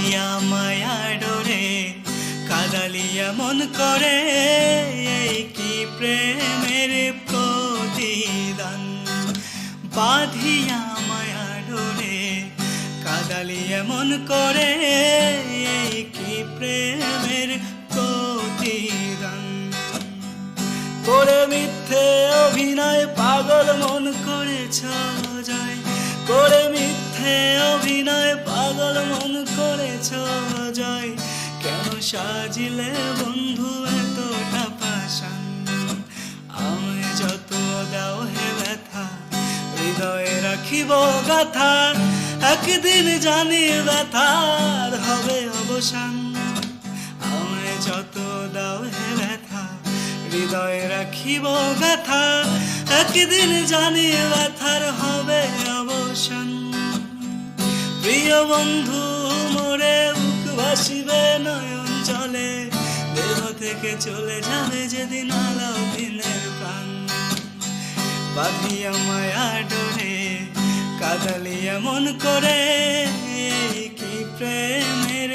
বাঁধিয়া মায়া ডোরে কাদালিয়া মন করে, এই কি প্রেমের প্রতিদান। বাঁধিয়া মায়া ডোরে কাদালিয়া মন করে, এই কি প্রেমের প্রতিদান। করে মিথ্যে অভিনয় পাগল মন করেছ জয়, করে মিথ্যে অভিনয় পাগল মন করেছ জয়। কেন সাজিলে বন্ধু এতটা পাষাণ, আমায় যত দাও হে ব্যথা হৃদয়ে রাখিব গাথা। একদিন জানি ব্যথার হবে অবসান, আমায় যত দাও হে ব্যথা হৃদয়ে রাখিব ব্যথা। একদিন জানি ব্যথার হবে অবসান। প্রিয় বন্ধু মোরে বুক ভাসিবে নয়ন জলে, দেহ থেকে চলে যাবে যেদিন আলাও দিনের প্রাণ। বাঁধিয়া মায়া ডোরে কাদালিয়া মন করে, কি প্রেমের